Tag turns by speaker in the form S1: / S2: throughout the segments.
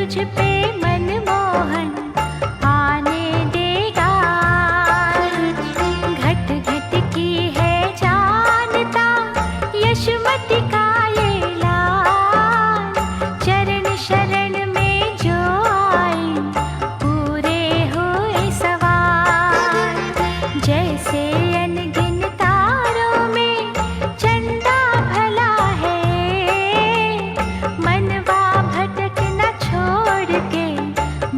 S1: तुझ पे मनमोहन आने देगा। घट घट की है जानता यशोमती का ये लाल। चरण शरण में जो आए पूरे हुए सवाल। जैसे अनगिन तारों में चंदा भला है, मनवा भटक न छोड़ के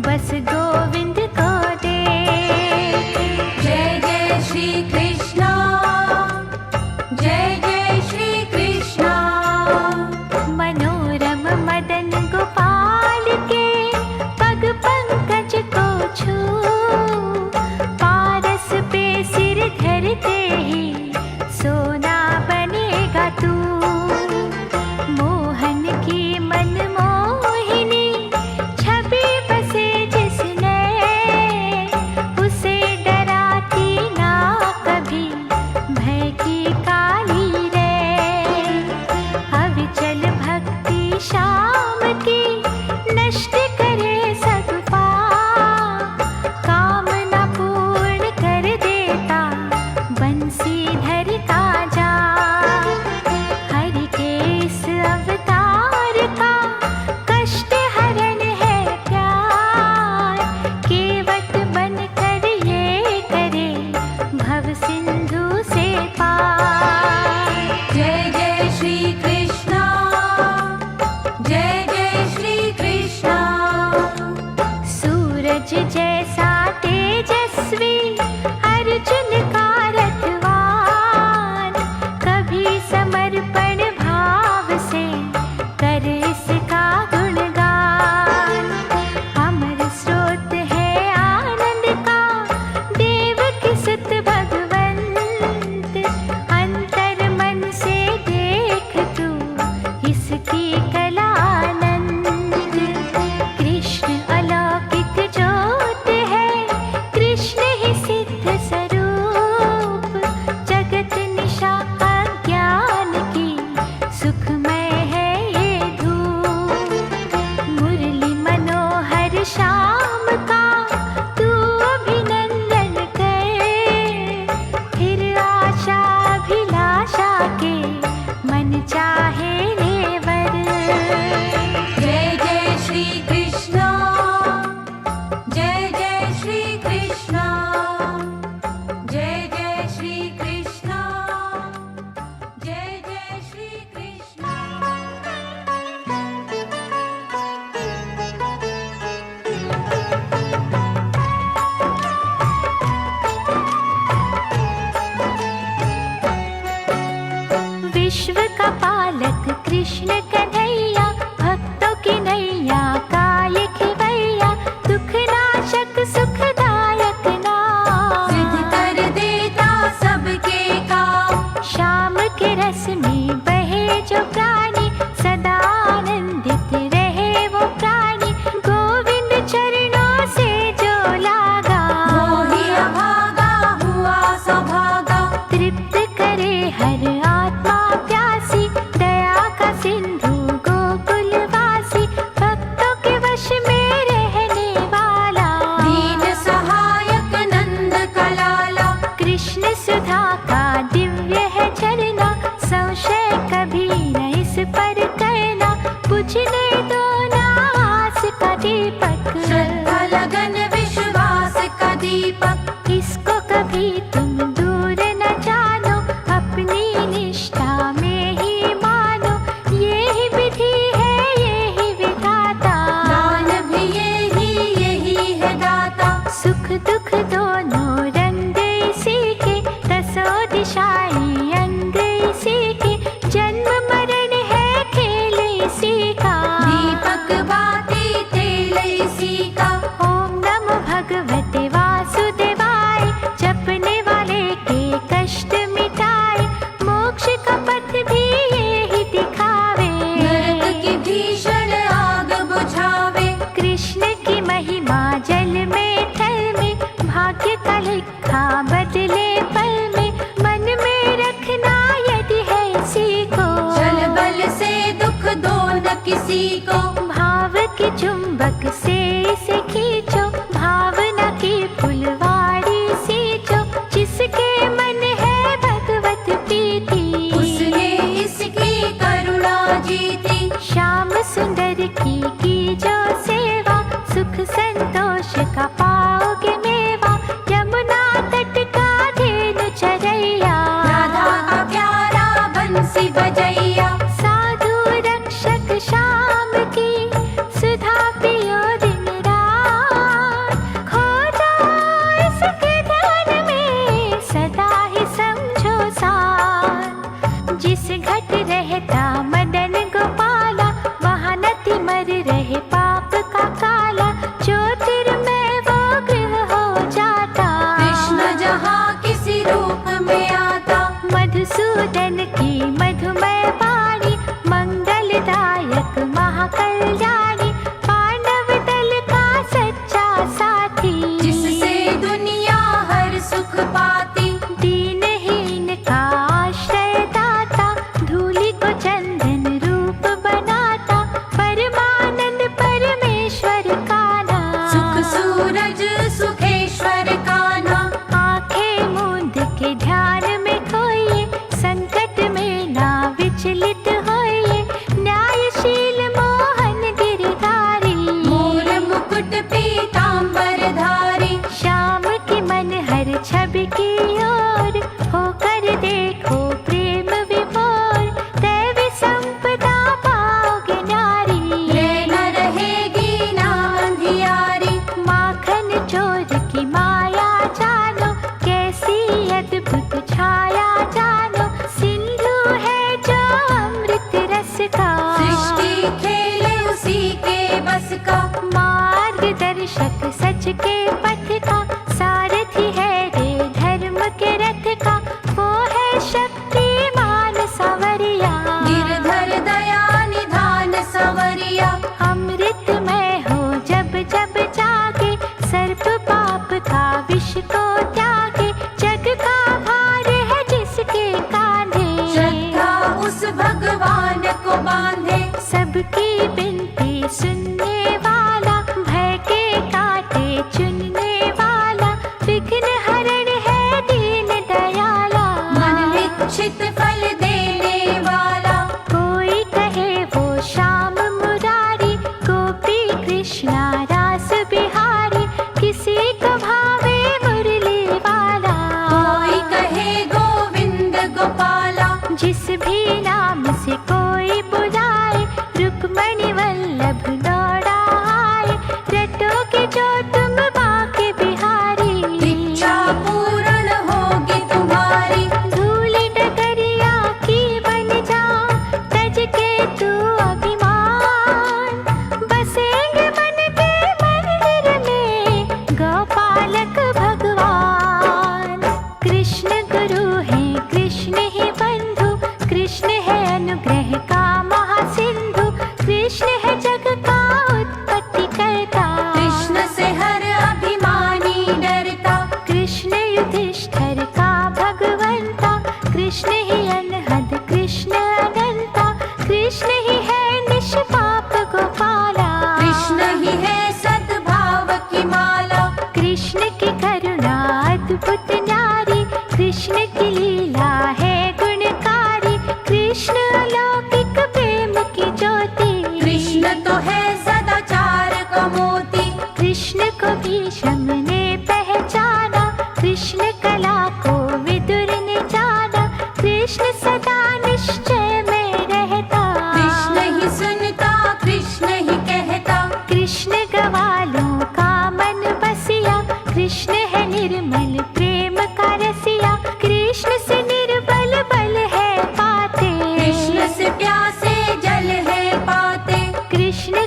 S1: बस गोविंद को दे।
S2: जय जय श्री कृष्णा, जय जय श्री कृष्णा।
S1: मनोरम मदन गोपाल के पग पंकज को छू, पारस पे सिर धरते ही सोना बनेगा तू। मोहन की मनमोहिनी छवि बसे जिसने, उसे डराती ना कभी भय की काली रे। अविचल भक्ति श्याम की नष्ट करे सब पाप, कामना पूर्ण कर देता बंसीधर का जाप। हरि के इस अवतार का कष्ट हरण है प्यार, केवट बनकर ये करे भव सिंधु से पार।
S2: जय जय श्री कृष्णा, जय जय श्री कृष्णा।
S1: सूरज जैसा तेजस्वी अर्जुन का रथवान, कभी समर्पण भाव से कर इसका गुणगान। अमर स्रोत है आनंद का देवकी सुत भगवंत, अंतर मन से देख तू इसकी कलानंद। कृष्ण अलौकिक ज्योत है, कृष्ण ही सिद्ध स्वरूप। जगत निशा अज्ञान की सुखमय है ये धूप। मुरली मनोहर श्याम का तू अभिनंदन कर, फिर आशा अभिलाषा के मन चाहे ले वर।
S2: जय जय श्री कृष्णा, जय जय श्री कृष्णा। जय जय श्री कृष्णा, जय जय श्री कृष्णा।
S1: विश्व का पालक कृष्ण कन्हैया, भक्तों की नैया का ये खिवैया। दुख नाशक सुखदायक नाम,
S2: सिद्ध कर देता सबके काम।
S1: श्याम के रस में बहे जो प्राणी, सदा आनंदित रहे वो प्राणी। गोविंद चरणों से जो लागा,
S2: मोहि अभागा हुआ सौभागा।
S1: तृप्त करे हर आत्मा प्यासी। दया का सिंधु गोकुलवासी, भक्तों के वश में रहने वाला।
S2: दीन सहायक नंद का लाला।
S1: कृष्ण सुधा का दिव्य है झरना, संशय कभी न इस पर करना। बुझने दो ना आस का दीपक,
S2: श्रद्धा लगन विश्वास का दीपक।
S1: इसको कभी तुम दूर न जानो, अपनी निष्ठा में ही मानो। ये ही विधि है ये ही विधाता,
S2: दान भी यही है दाता।
S1: सुख दुख दोनों रंग इसी के, दसों दिशाएं अंग इसी के। जन्म मरण है खेल इसी का,
S2: दीपक बाती तेल इसी का।
S1: ओम नमो भगवते वासुदेवाय, जपने वाले के कष्ट मिटाए। मोक्ष का पथ भी यही दिखावे,
S2: नरक की भीषण आग बुझावे।
S1: कृष्ण की महिमा जल में थल में, भाग्य का लिखा बदले पल में। मन में रखना यदि है इसी को,
S2: चल बल से दुख दो न किसी को।
S1: भाव की चुंबक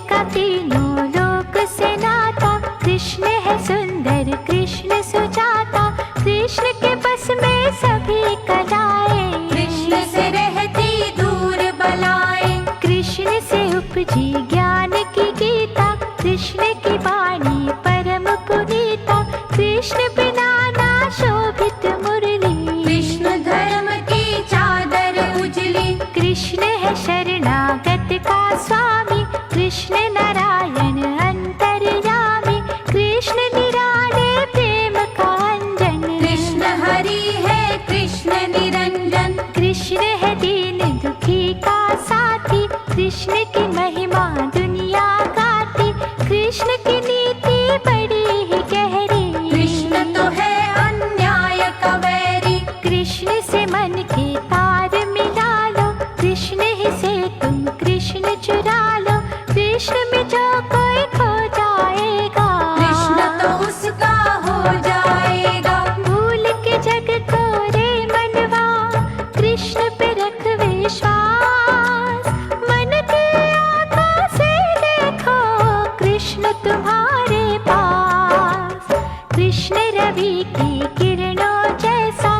S1: का तीनों लोक से नाता, कृष्ण है सुंदर कृष्ण सुजाता, कृष्ण के बस में सभी कलाएं,
S2: कृष्ण से रहती दूर बलाएं,
S1: कृष्ण से उपजी ज्ञान की गीता, कृष्ण की वाणी परम पुनीता, कृष्ण बिना ना शोभित मुरली,
S2: कृष्ण धर्म की चादर उजली,
S1: कृष्ण है शरणागत का स्वामी, कृष्ण नारायण अंतर्यामी, कृष्ण निराले प्रेम का अंजन,
S2: कृष्ण हरि है कृष्ण निरंजन,
S1: कृष्ण है दीन दुखी का साथी, कृष्ण की महिमा दुनिया गाती, कृष्ण की नीति बड़ी ही गहरी,
S2: कृष्ण तो है अन्याय का वैरी,
S1: कृष्ण से मन के तार मिला लो, कृष्ण ही से तुम कृष्ण चुरा लो, कृष्ण में जो कोई खो जाएगा,
S2: कृष्ण तो उसका हो जाएगा,
S1: भूल के जग को रे मनवा, कृष्ण पे रख विश्वास, मन की आँखों से देखो कृष्ण तुम्हारे पास, कृष्ण रवि की किरणों जैसा,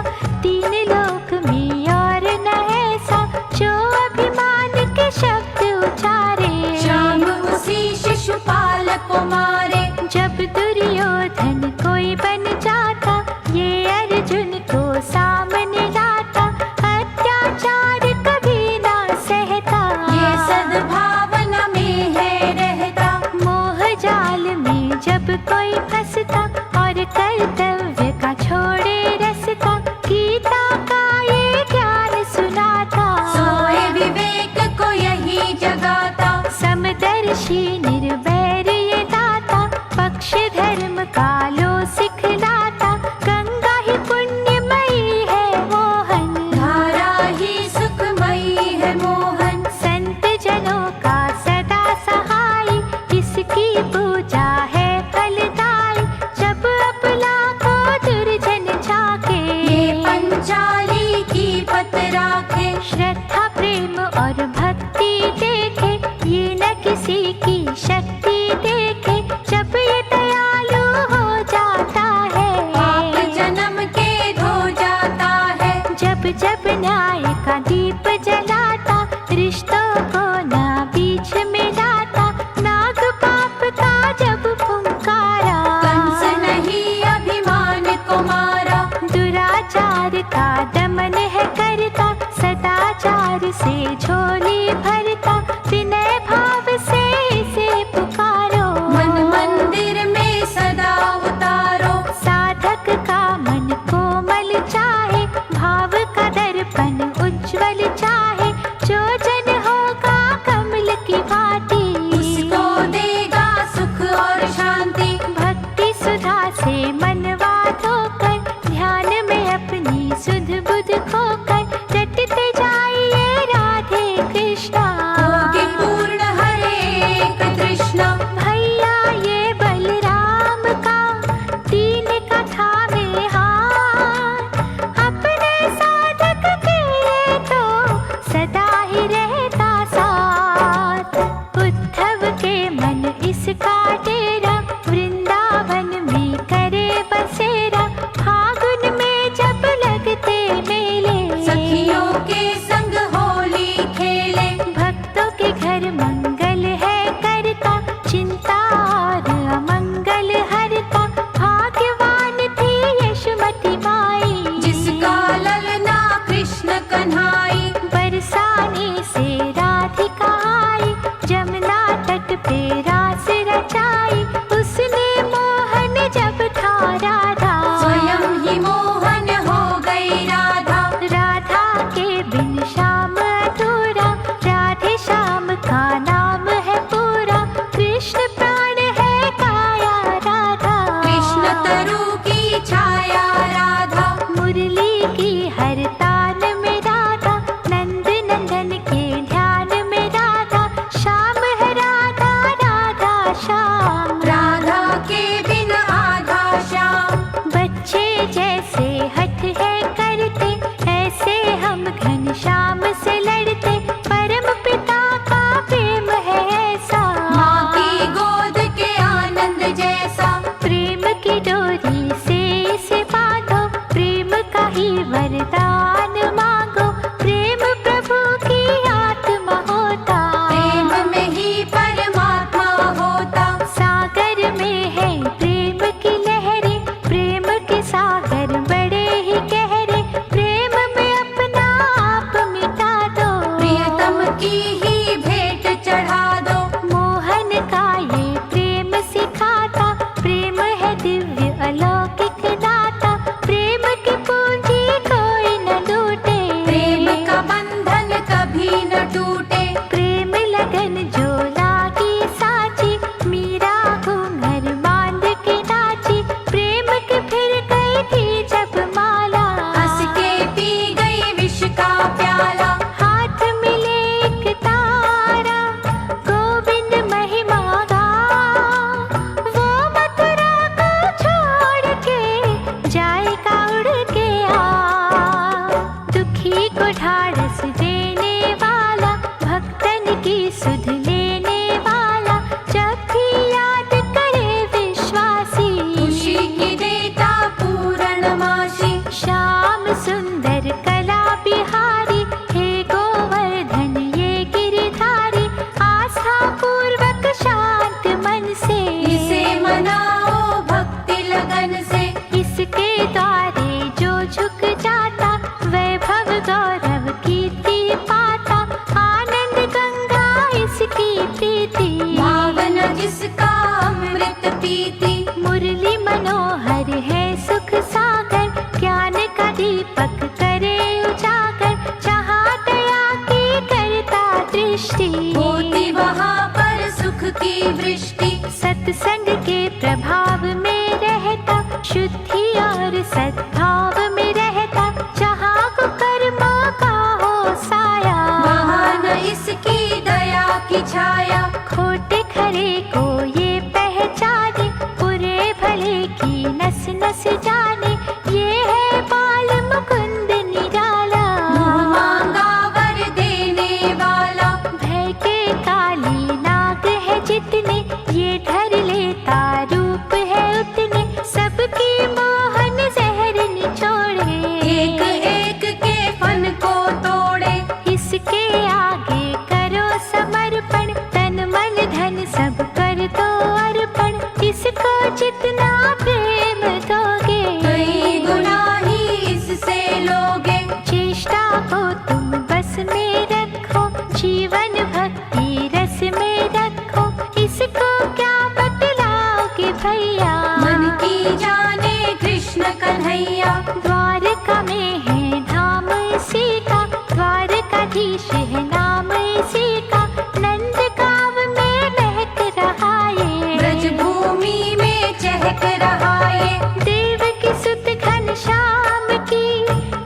S1: तीन लोक में और न ऐसा, जो अभिमान के शब्द उचारे,
S2: श्याम उसी शिशुपाल को मारे,
S1: जब दुर्योधन कोई बन जाता, ये अर्जुन को सामने लाता, अत्याचार कभी ना सहता,
S2: ये सद्भावना में है रहता,
S1: मोह जाल में जब कोई फंसता, और कर्तव्य का छोड़े रास्ता, गीता का ये ज्ञान सुनाता,
S2: सोए विवेक को यही जगाता,
S1: समदर्शी निर्वैर ये दाता, पक्ष धर्म का लो सिखलाता, गंगा ही पुण्यमयी है मोहन,
S2: धारा ही सुखमयी है मोहन,
S1: संत जनों का सदा सहाय, इसकी पूजा है फलदायी, जब अपना को दुर्जन झाके,
S2: ये पंचाली की पत राखे,
S1: श्रद्धा प्रेम और भक्ति देखे, ये न किसी की शक्ति देखे, जब ये दयालु हो जाता
S2: पाप
S1: है,
S2: जन्म के धो जाता है,
S1: जब जब न्याय का दीप जलाता, रिश्तों को ना बीच में लाता, नाग पाप का जब फुंकारा,
S2: कंस नहीं अभिमान को मारा,
S1: दुराचार का दमन है करता, सदाचार से झोली भरता, विनय भाव से इसे पुकारो,
S2: मन मंदिर में सदा उतारो,
S1: साधक का मन कोमल चाहे, भाव का दर्पण उज्ज्वल चाहे, जो जन होगा कमल की भांति,
S2: उसको देगा सुख और शांति,
S1: भक्ति सुधा से मनवा धोकर, ध्यान में अपनी सुध बुध खोकर, रटते जाइए राधे कृष्णा,
S2: होगी पूर्ण हरे कृष्णा,
S1: भैया ये बलराम का तीन कथा में हाथ, अपने साधक के ये तो सदा ही रहता साथ, उद्धव के मन इसका डेरा, वृंदावन में करे बसेरा, फागुन में जब लगते मेले,
S2: सखियों के संग होली खेले,
S1: भक्तों के घर मंगल है करता, चिंता और अमंगल हरता, भाग्यवान थी यशोमती माई,
S2: जिसका ललना कृष्ण कन्हाई,
S1: बरसाने से राधिका आई, जमुना तट पे रास रचाई, उसने मोहन जब था राधा,
S2: स्वयं ही मोहन हो गई राधा,
S1: राधा के बिन श्याम अधूरा, राधे श्याम का नाम है पूरा, कृष्ण प्राण है काया राधा,
S2: कृष्ण तरु की छाया राधा,
S1: मुरली की हर तान में राधा, नंद नंदन के ध्यान में राधा, श्याम है राधा राधा श्याम,
S2: राधा के बिन आधा श्याम,
S1: बच्चे जैसे हठ है करते, ऐसे हम घनश्याम से लड़ते, परम पिता का प्रेम है ऐसा,
S2: माँ प्रतीति।
S1: मुरली मनोहर है सुख सागर, ज्ञान का दीपक करे उजागर। जहाँ दया की करता दृष्टि,
S2: होती वहाँ पर सुख की वृष्टि।
S1: सत्संग के प्रभाव में रहता, शुद्धि और सद्भाव में रहता। जहाँ कुकर्मों का हो साया,
S2: वहाँ न इसकी दया की छाया।
S1: खोटे खरे को ये पहचाने, बुरे भले की नस नस जाने। ये है बाल मुकुंद निराला,
S2: मुँह मांगा वर देने वाला।
S1: भय के काली नाग है जितने, ये धर लेता रूप है उतने। सबकी मोहन जहर निचोड़े,
S2: एक एक के फन को तोड़े।
S1: इसके आगे करो समर्पण, तन मन धन सब कर दो अर्पण। इसको जितना प्रेम दोगे,
S2: कई गुना ही इससे लोगे।
S1: चेष्टा को तुम बस में रखो, जीवन भक्ति रस में रखो। इसको क्या बतलाओगे भैया,
S2: मन की जाने कृष्ण कन्हैया।
S1: द्वारका में है धाम इसी का, द्वारकाधीश है नाम इसी का। नंद गाँव में महक रहा ये,
S2: ब्रज भूमि में चहक रहा ये।
S1: देव की सुत घनश्याम की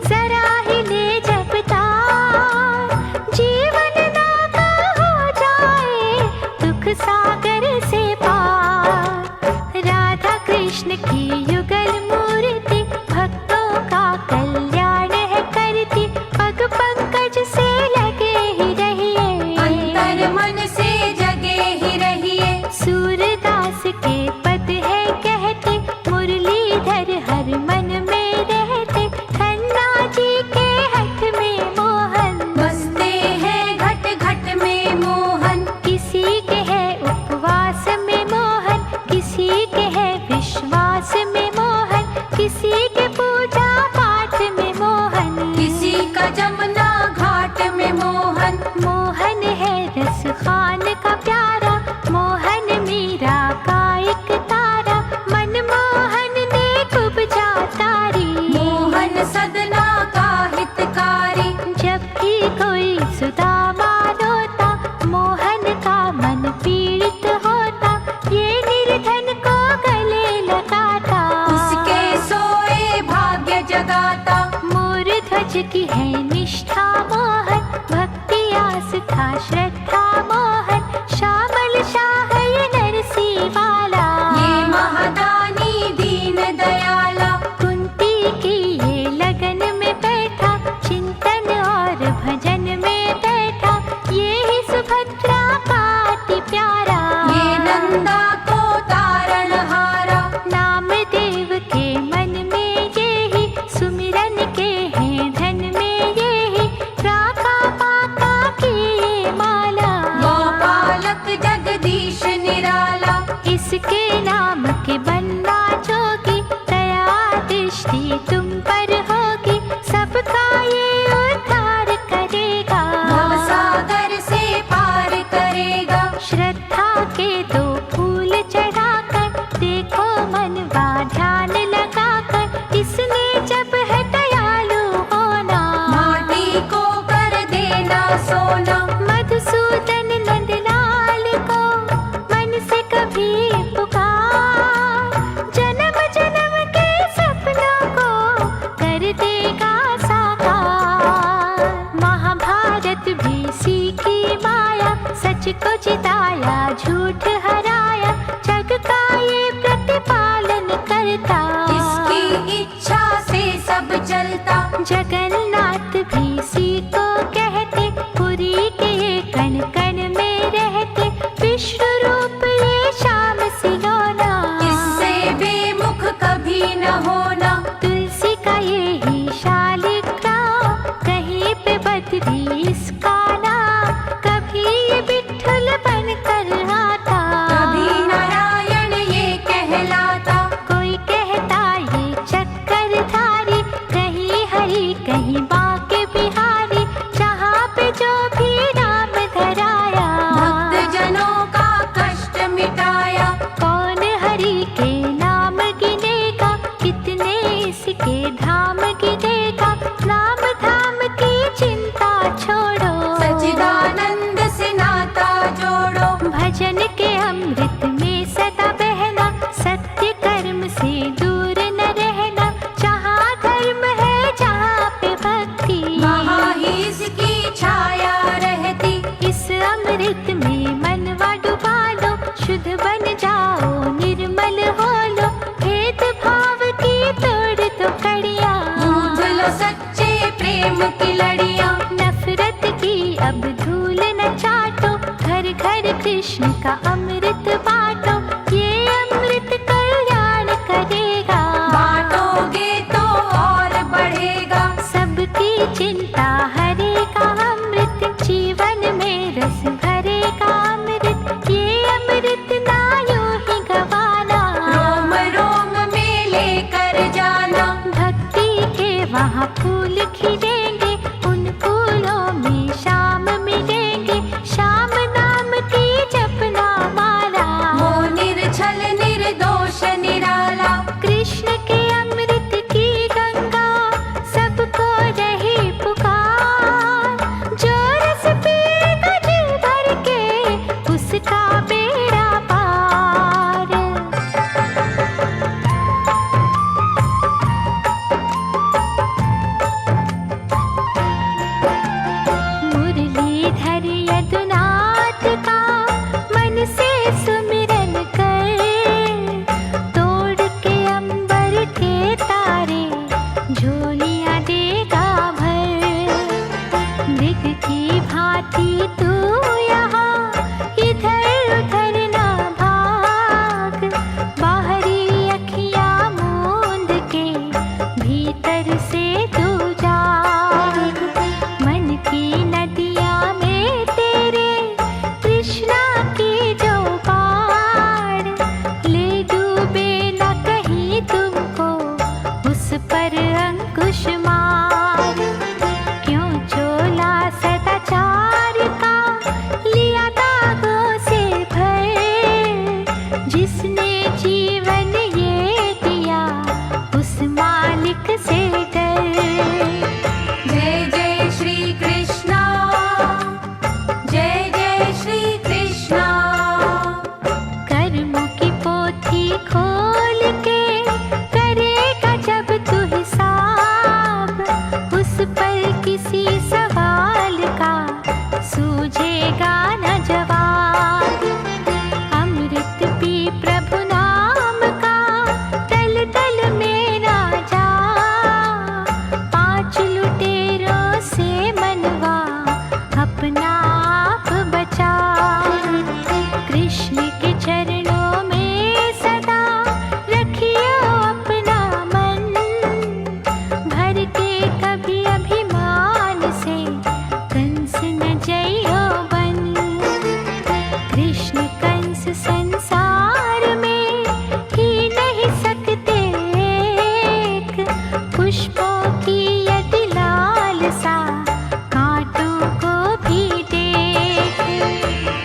S1: जरा ही ले जब तार। जीवन नागा हो जाए दुख सागर से पार। राधा कृष्ण की युगल मूर्ति, भक्तों का कल्याण है करती। पग पंकज से लगे ही रहिए,
S2: अंतर मन से जगे ही रहिए।
S1: सूरदास के पद है कहते, मुरलीधर हर मन में रहते। खन्ना जी के हठ में मोहन,
S2: बसते हैं घट घट में मोहन।
S1: किसी के है उपवास में मोहन, किसी के है विश्वास में मोहन। किसी के पूजा पाठ में मोहन,
S2: किसी का जमुना घाट में मोहन।
S1: मोहन है रस खान का प्यारा, मोहन मीरा का एक तारा। मनमोहन ने कुब्जा तारी,
S2: मोहन सदना का हितकारी।
S1: जब भी कोई सुदामा रोता, मोहन का मन पीड़ित होता। ये निर्धन को गले लगाता,
S2: उसके सोए भाग्य जगाता।
S1: मोर ध्वज की है निष्ठा मोहन, भक्ति आस्था श्रद्धा मोहन। श्यामल शाह ये नरसी वाला,
S2: ये महादानी दीन दयाला।
S1: कुंती की ये लगन में बैठा, चिंतन और भजन में बैठा। ये ही सुभद्रा का अति प्यारा,
S2: ये नंदा को तारणहारा।
S1: नाम देव के मन में ये ही, सुमिरन के हैं धन में ये ही। राका पाका की ये माला,
S2: गोपालक जगदीश निराला।
S1: इसके नाम के बनना जोगी, दया दृष्टि तुम पर होगी। सबका ये उद्धार करेगा,
S2: भवसागर से पार करेगा।
S1: श्रद्धा के दो फूल चढ़ाकर, देखो मनवा ध्यान लगाकर। इसने जब है दयालु होना,
S2: माटी को कर देना सोना।
S1: मधुसूदन नंदलाल को मन से कभी पुकार। जन्म जन्म के सपनों को कर देगा साकार। महाभारत भी सीखी माया, सच को जिताया झूठ हराया। जग का ये प्रतिपालन करता,
S2: इसकी इच्छा से सब चलता।
S1: जगन्नाथ भी सी को कहते, पुरी के कण कण में रहते। विष्णु रूप ये श्याम सिलोना,
S2: इससे बेमुख कभी न होना।
S1: तुलसी का ये ही शालिग्राम, कहीं पे बदरी इसका नाम। कभी ये विठ्ठल बन कर आता,
S2: कभी नारायण ये कहलाता।
S1: कोई कहता ये चक्रधारी। कहीं हरि कहीं बन जाओ, निर्मल हो लो, भेद भाव की तोड़ दो कड़ियाँ।
S2: गूंज लो सच्चे प्रेम की लड़ियाँ।
S1: नफरत की अब धूल न चाटो, घर घर कृष्ण का अमृत बांटो, ये अमृत कल्याण करेगा।
S2: बांटोगे तो और बढ़ेगा।
S1: सबकी चिंता हरेगा अमृत, जीवन में रस भरेगा अमृत, ये अमृत ना यूं ही गवाना।
S2: रोम रोम में लेकर जाना।
S1: भक्ति के वहाँ फूल खिलेंगे, उन फूलों में शाम मिलेंगे, शाम नाम की जपना माला।
S2: वो निर्छल निर्दोष निराला।
S1: कृष्ण के अमृत की गंगा सबको रहे पुकार, जो रस पीएगा दिल भर के उसका बेड़ा पार। मुरलीधर यदुनाथ का मन से सुमिरन कर, तोड़ के अंबर के तारे झोलियां देगा भर। मृग की भांति तू यहाँ इधर उधर ना भाग, बाहरी अखियां मूंद के भीतर से तू जाग। मन की नदियाँ में तेरे कृष्णा की जो पार, ले डूबे न कहीं तुमको उस पर अंकुश मार। क्यों चोला सदाचार का लिया दागों से भर, जिसने जीवन ये दिया उस मालिक से डर।
S2: जय जय श्री कृष्णा। जय जय श्री कृष्णा।
S1: कर्मों की पोथी खोल के करेगा जब तू हिसाब, उस पर किसी सवाल का सूझेगा न जवाब। अमृत पी प्रभु नाम का तल तल में ना जा, 5 लुटेरों से मनवा अपना आप बचा। कृष्ण के चरणों में सदा रखियो अपना मन, भर के कभी अभिमान से कंस न जइयो बन। कृष्ण कंस संसार में ही नहीं सकते एक, पुष्पों की यदि लालसा कांटों को भी देख।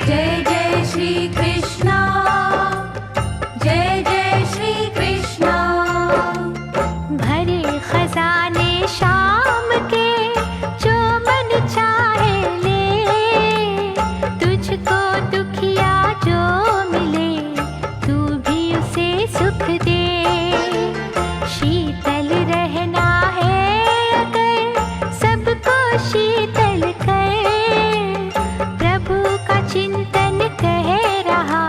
S2: जय जय श्री कृष्णा। जय जय श्री कृष्णा।
S1: भरे खजाने शाम के जो मन चाहे ले, तुझको दुखिया जो मिले तू भी उसे सुख दे। शीतल रहना है अगर सबको शीतल कर, प्रभु का चिंतन कह रहा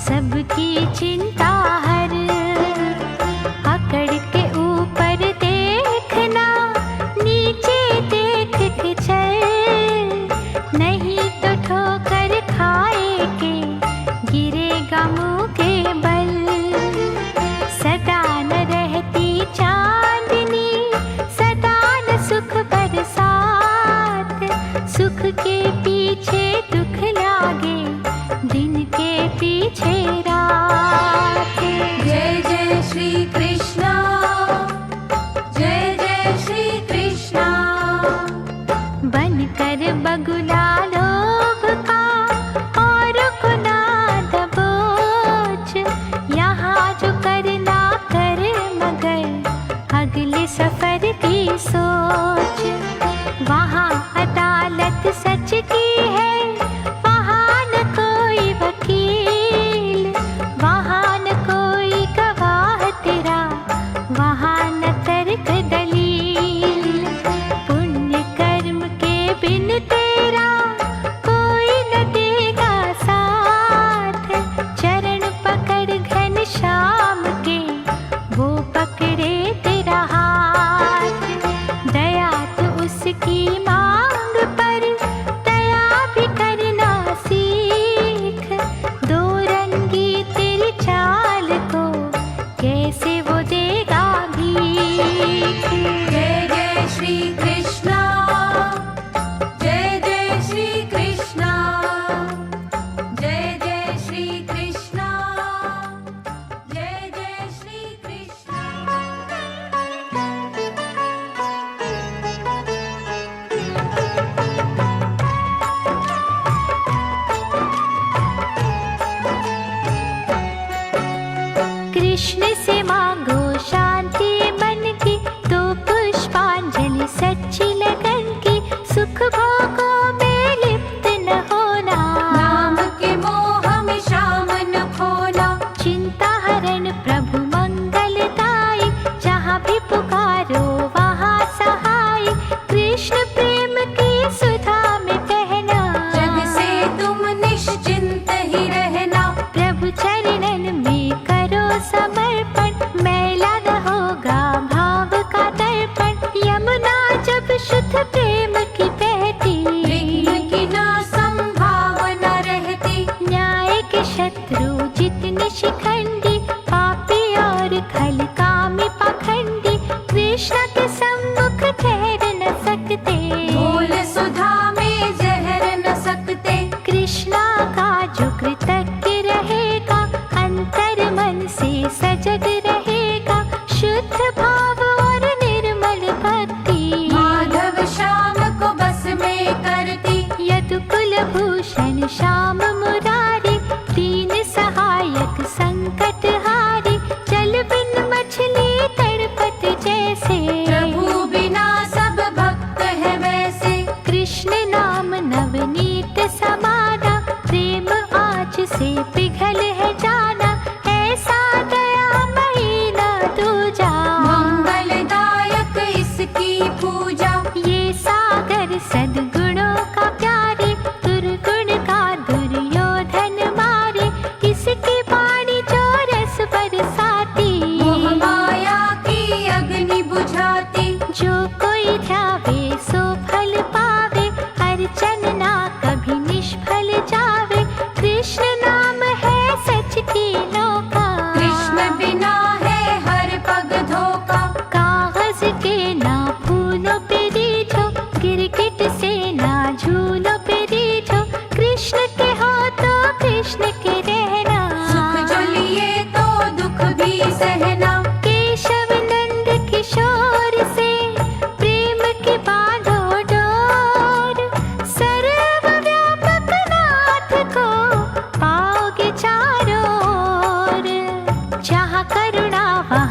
S1: सबकी चिंता हर। अकड़ के ऊपर देखना, नीचे देख के चल, नहीं तो ठोकर खाए के गिरेगा मुँह के बल। सदा न रहती चांदनी, सदा न सुख बरसात, सुख के पीछे दुख लागे, दिन के पीछे रात।
S2: जय जय श्री कृष्णा। जय जय श्री कृष्णा।
S1: बनकर बगुला लोभ का और को ना दबोच, यहाँ जो करना कर मगर अगले सफर की सोच। वहाँ अदालत सच की है, वहाँ न कोई वकील,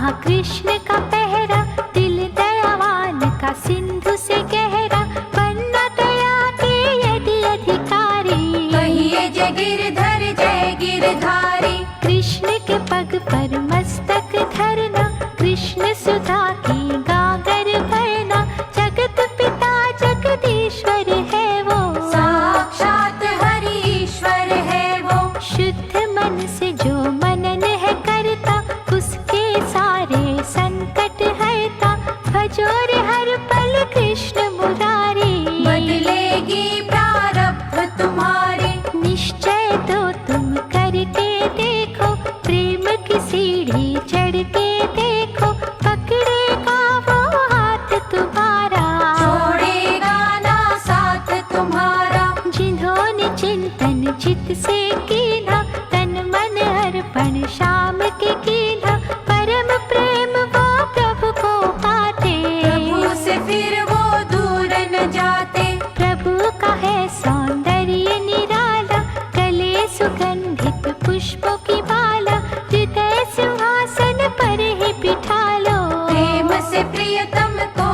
S1: वहाँ कृष्ण का पहरा, दिल दयावान का सिंधु से गहरा, बनना दया के यदि अधिकारी।
S2: कहिए जय गिरधर जय गिरधारी।
S1: कृष्ण के पग पर मस्तक धरना, कृष्ण सुधा की गागर भरना, जगत पिता जगदीश्वर है वो,
S2: साक्षात हरि ईश्वर है वो।
S1: शुद्ध मन से जो मनन है करता, उसके सारे संकट हरता, भजो रे हर पल कृष्ण मुरारी।
S2: बदलेगी प्रारब्ध तुम्हारी।
S1: निश्चय तो तुम करके देखो, प्रेम की सीढ़ी चढ़ के देखो, पकड़ेगा वो हाथ तुम्हारा,
S2: छोड़ेगा ना साथ तुम्हारा।
S1: जिन्होंने चिंतन चित से कीना, तन मन अर्पण श्याम के कीना, परम प्रेम वो प्रभु को पाते,
S2: प्रभु से फिर वो दूर न जाते।
S1: प्रभु का है सौंदर्य निराला, गले सुगंधित पुष्पों की माला, हृदय सिंहासन पर ही बिठा लो,
S2: प्रेम से प्रियतम को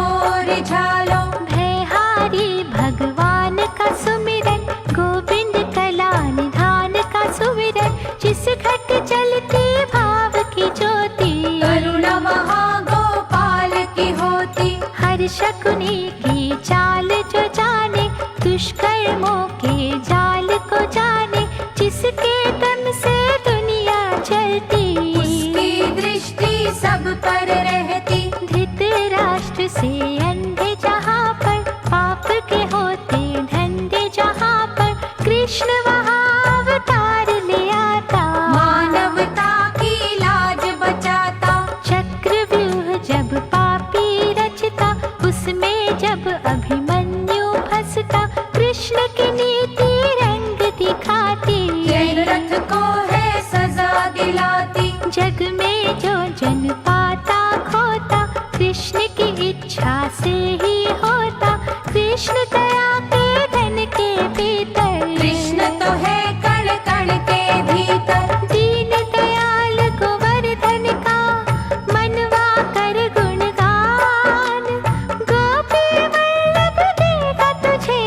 S2: रिझालो।
S1: भयहारी भगवान का सुमिरन, गोविंद कला निधान का सुमिरन, जिस घट जलती भाव की ज्योति,
S2: करुणा वहाँ गोपाल की होती।
S1: हर शकुनी की चाल जो जाने, दुष्कर्मों के जाल को जाने, जिसके दम से दुनिया चलती,
S2: उसकी दृष्टि सब पर रहती।
S1: धृतराष्ट्र से अंधे जहाँ पर, पाप के होते धंधे जहाँ पर, कृष्ण वहाँ अवतार ले आता,
S2: मानवता की लाज बचाता।
S1: चक्रव्यूह जब पापी रचता, उसमें जब अभिमन्यु फंसता, कृष्ण की नीति रंग दिखाती,
S2: जय रथ को है सजा दिलाती।
S1: जग में जो जन पाता खोता, कृष्ण की इच्छा से ही होता, कृष्ण दया के धन के भीतर,
S2: कृष्ण तो है कण कण के भीतर।
S1: दीन दयाल गोवर्धन का, मनवा कर गुणगान, गोपी वल्लभ देगा तुझे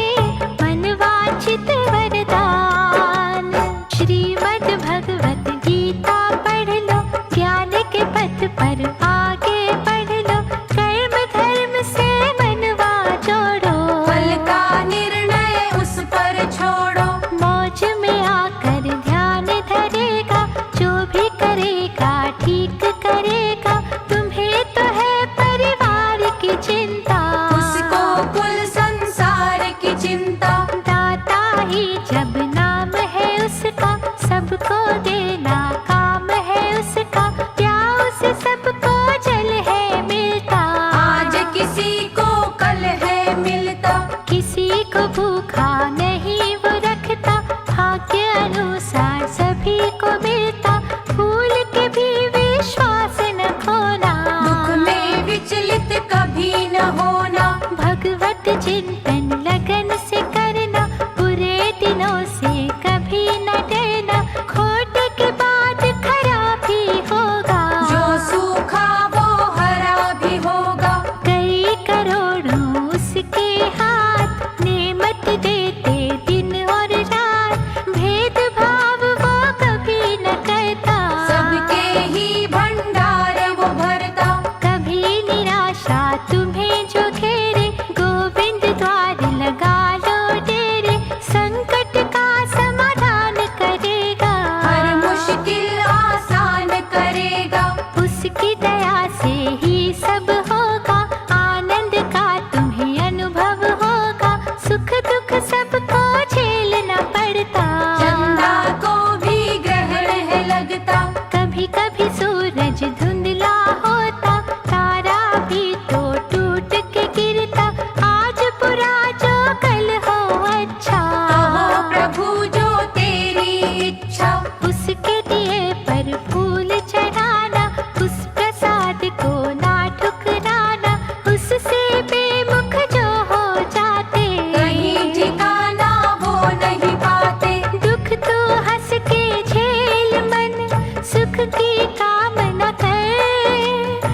S1: मनवांछित वरदान। श्रीमद् भगवत गीता पढ़ लो, ज्ञान के पथ पर आगे बढ़ लो, कर्म धर्म से मनवा जोड़ो,
S2: फल का निर्णय उस पर छोड़ो।
S1: मौज में आकर ध्यान धरेगा, जो भी करेगा ठीक करेगा, तुम्हें तो है परिवार की चिंता,
S2: उसको कुल संसार की चिंता।
S1: दाता ही जब नाम है उसका, सबको देना काम है उसका, क्या उसे सबको जल है मिलता,
S2: आज किसी को कल है मिलता।
S1: किसी को भूखा नहीं वो रखता, भाग्य अनुसार सभी को मिलता, भूल के भी विश्वास न खोना,
S2: दुख में विचलित कभी न होना।
S1: भगवत चिंतन लगन से करना, बुरे दिनों से कभी न डरना, खोट के बाद खरा भी होगा,
S2: जो सूखा वो हरा भी होगा।
S1: कई करोड़ों उसके हाथ, नेमत देते दिन और रात, भेदभाव वो कभी न करता,
S2: सबके ही भंडार वो भरता।
S1: कभी निराशा तुम्हें जो घेरे, गोविंद द्वार लगा लो डेरे, संकट का समाधान करेगा,
S2: हर मुश्किल आसान करेगा।
S1: उसकी दया से ही सब होगा, आनंद का तुम्हें अनुभव होगा, सुख दुख सबको झेलना पड़ता,
S2: चंदा को भी ग्रहण है लगता।
S1: कभी कभी सूरज धुंधला होता, तारा भी तो टूट के गिरता, आज बुरा जो कल हो अच्छा,
S2: कहो प्रभु जो तेरी इच्छा।
S1: उसके दिए पर फूल चढ़ाना, उस प्रसाद को ना ठुकराना, उससे बेमुख जो हो जाते,
S2: कहीं ठिकाना वो नहीं पाते।
S1: दुख तो हंस के झेल मन, सुख की कामना कर,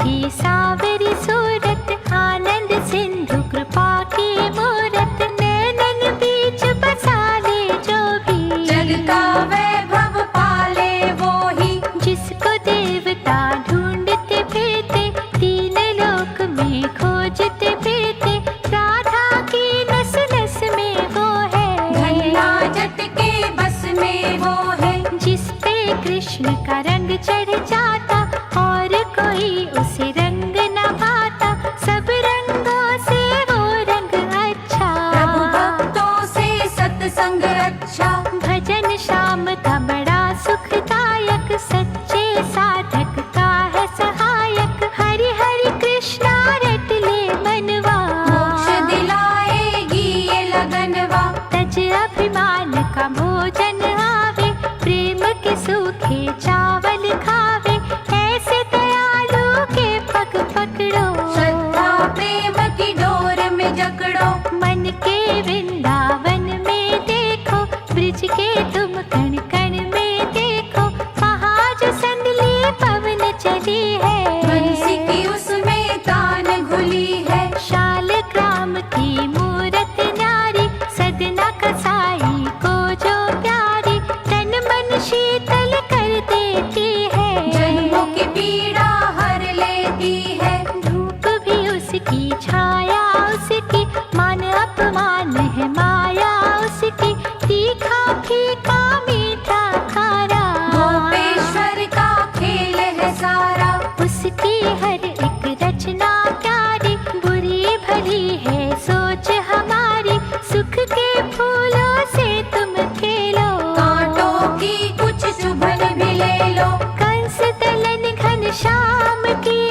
S1: की सावरी सूरत, आनंद सिंधु कृपा की मूरत, नैनन बीच बसा ले जो भी,
S2: जग का वैभव पाले वो ही,
S1: जिसको देवता ढूंढते फिरते, तीन लोक में खोजते फिरते, राधा की नस नस में वो है,
S2: धन्ना जट के बस में वो है,
S1: जिस पे कृष्ण का रंग चढ़ जाता, और कोई उसे रंग न पाता, सब रंगों से वो रंग अच्छा,
S2: प्रभु भक्तों से सत्संग अच्छा,
S1: भजन श्याम का बड़ा सुखदायक, सच्चे साधक का है सहायक, हरि हरि कृष्णा रट ले मनवा,
S2: मोक्ष दिलाएगी ये लगनवा,
S1: तज अभिमान का भोजन आवे, प्रेम के सूखे चावल खावे, ऐसे दयालु के पग पकड़ो,
S2: श्रद्धा प्रेम की डोर में जकड़ो,
S1: मन के वृंदावन में देखो, ब्रिज के तुम कण कण में देखो, वहाँ जो संदली पवन चली है,
S2: बंसी की उसमें तान घुली है,
S1: शालग्राम की मूरत न्यारी, सदना कसाई को जो प्यारी, तन मन शीतल कर देती है,
S2: जन्मों की पीड़ा हर लेती है,
S1: धूप भी उसकी छाया उसकी, मान अपमान है माया उसकी, तीखा फीका मीठा खारा,
S2: गोपेश्वर का खेल है सारा,
S1: उसकी हर एक रचना प्यारी, बुरी भली है सोच हमारी, सुख के फूलों से तुम खेलो,
S2: कांटों की कुछ चुभन भी ले लो,
S1: कंस दलन घन श्याम की,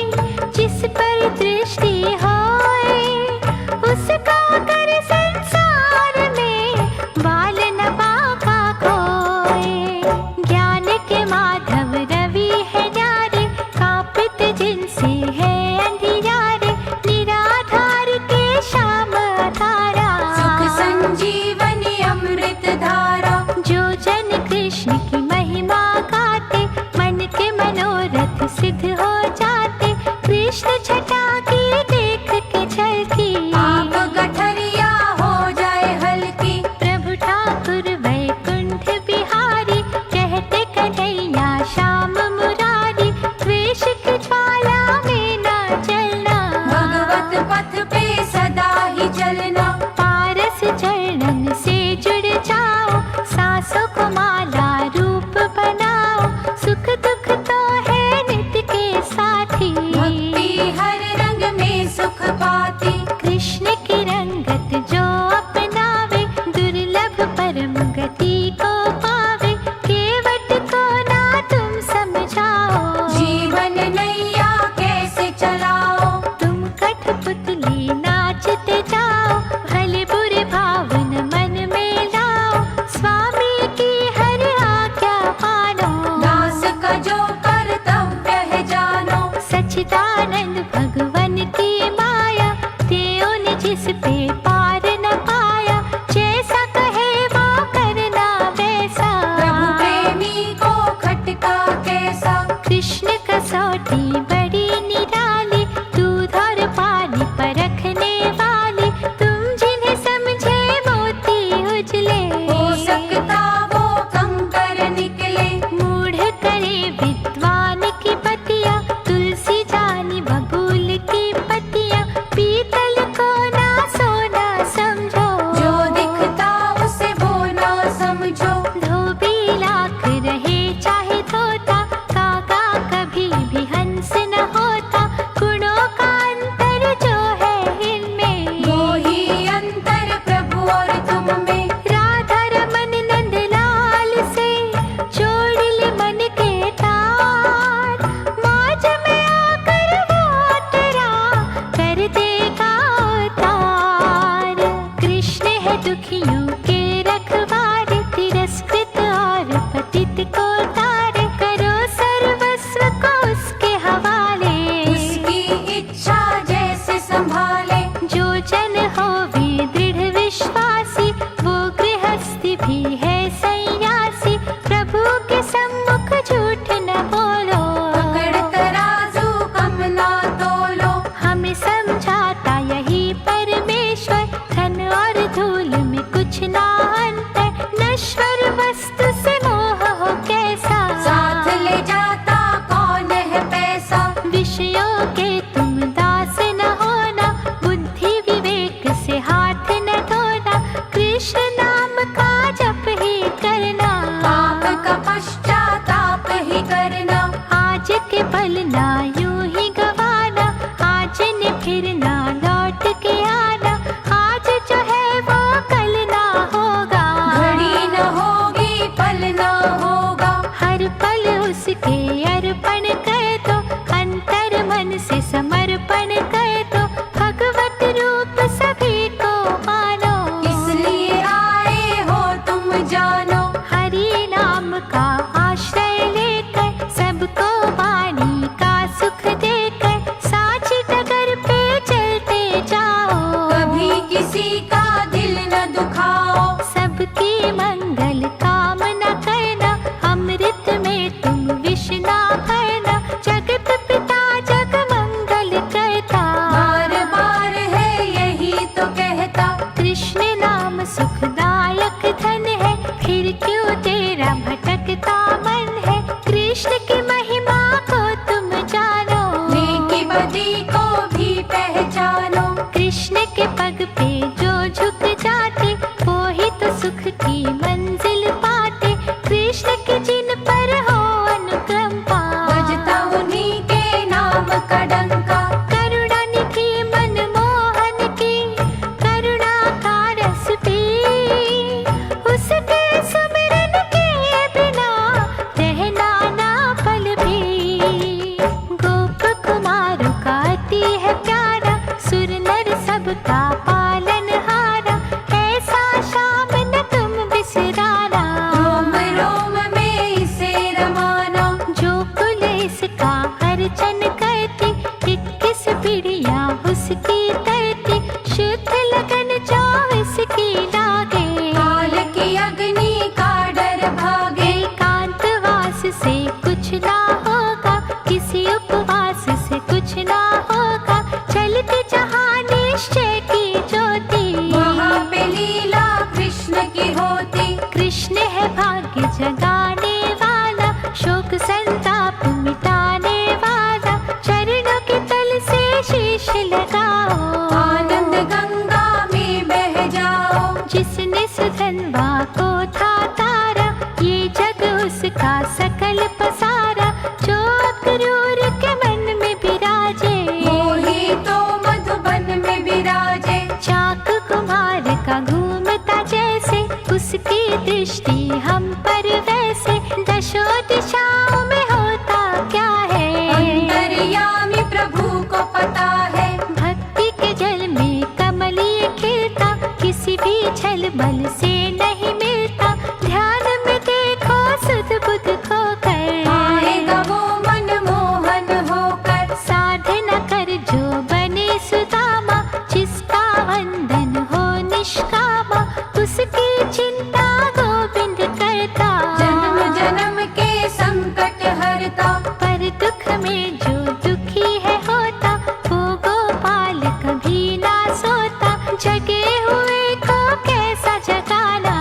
S1: जिस पर दृष्टि होए, उसका कर संसार में बाल न बाका को। कुछ ना अंतर, नश्वर वस्तु से मोह हो कैसा,
S2: साथ ले जाता कौन है पैसा।
S1: विषयों के तुम दास न होना, बुद्धि विवेक से हाथ न धोना, कृष्ण नाम का जप ही करना,
S2: पाप का पश्चाताप ही करना।
S1: आज के पल ना यूं ही गवाना, आज ने फिर ना लौट के आना, आज जो है वो कल ना होगा,
S2: घड़ी न होगी पल न होगा।
S1: हर पल उसके अर्पण कर दो, अंतर मन से समर्पण कर दो, भगवत रूप सभी को मानो,
S2: इसलिए आए हो तुम जानो।
S1: हरि नाम का आश्रय लेकर, सबको वाणी का सुख देकर, साची डगर पे चलते जाओ,
S2: कभी किसी का दिल न दुखाओ।
S1: सबकी मंगल कामना करना, अमृत में तुम विष ना भरना, जगत पिता जग मंगल करता,
S2: बार बार है यही तो कहता।
S1: कृष्ण नाम सुखदायक धन है, फिर क्यों तेरा भटकता मन है, कृष्ण की महिमा को तुम जानो,
S2: नेकी बदी को भी पहचानो।
S1: कृष्ण के पग पे जो झुक जाते, वो ही तो सुख की मंजिल पाते, कृष्ण के जिन पर हो अनुकंपा,
S2: बजता उन्हीं के नाम का डंका।
S1: करुणा निधि मनमोहन की, करुणा का रस पी, उसके सुमिरन के बिना रहना ना पल भी, गोप कुमारों का अति है प्यारा, सुर नर सबका पालनहारा, ऐसा शाम न तुम बिसराना,
S2: रोम रोम में इसे रमाना।
S1: जो कुल इसका अर्चन करती, 21 पीढ़ियाँ उसकी तरती, शुद्ध लगन जो इसकी लागे,
S2: काल की अग्नि का डर भागे।
S1: एकांतवास से कुछ ना होगा, किसी उपवास से कुछ ना होगा, चलती जहाँ निश्चय की ज्योति,
S2: वहाँ पे लीला कृष्ण की होती।
S1: कृष्ण है भाग्य जगाने वाला, शोक संताप मिटाने वाला, चरणों के तल से शीश लगाओ,
S2: आनंद गंगा में बह जाओ।
S1: जिसने सुधनवा को था तारा, ये जग उसका सकल पसारा, जो अक्रूर के मन में विराजे,
S2: वो ही तो मधुबन में विराजे।
S1: चाक कुम्हार का घूमता जैसे, उसकी दृष्टि हम पर वैसे, दशों दिशाओं में होता क्या है,
S2: अंतर्यामी प्रभु को पता है।
S1: भक्ति के जल में कमलीय खिलता, किसी भी छल बल से नहीं मिलता, ध्यान में देखो सुध बुध खोकर,
S2: आएगा वो मनमोहन होकर।
S1: साधना कर जो बने सुदामा, जिसका वंदन हो निष्कामा, उसकी चिंता गोविंद करता,
S2: जन्म जन्म के संकट हरता।
S1: पर दुख में जो दुखी है होता, वो गोपाल कभी ना सोता, जगे हुए को कैसा जगाना,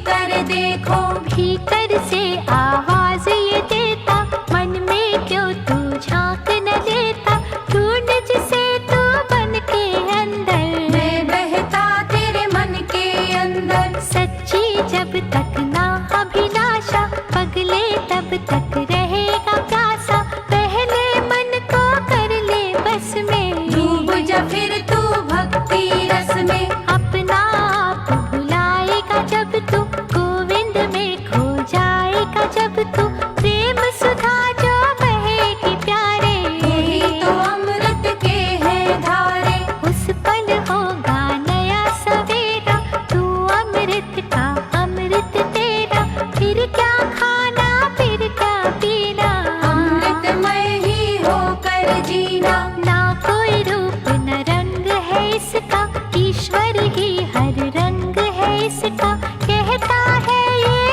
S2: कर देखो।
S1: भीतर से आवाज ये देता, मन में क्यों तू झांक न लेता। ढूंढ जिसे तू बन के अंदर,
S2: मैं बहता तेरे मन के अंदर।
S1: सच्ची जब तक ना अभिलाषा, पगले तब तक रहेगा प्यासा। पहले मन को कर ले बस में,
S2: डूब जा फिर तू भक्ति रस में।
S1: अपना आप भुलाएगा जब तू, गोविंद में खो जाएगा जब तू। प्रेम सुधा जो बहेगी प्यारे,
S2: यही तो अमृत के हैं धारे।
S1: उस पल होगा नया सवेरा, तू अमृत का अमृत तेरा। फिर क्या खाना फिर क्या पीना,
S2: अमृतमय ही होकर जीना।
S1: ना कोई रूप न रंग है इसका, ईश्वर ही हर रंग है इसका। कहता है ये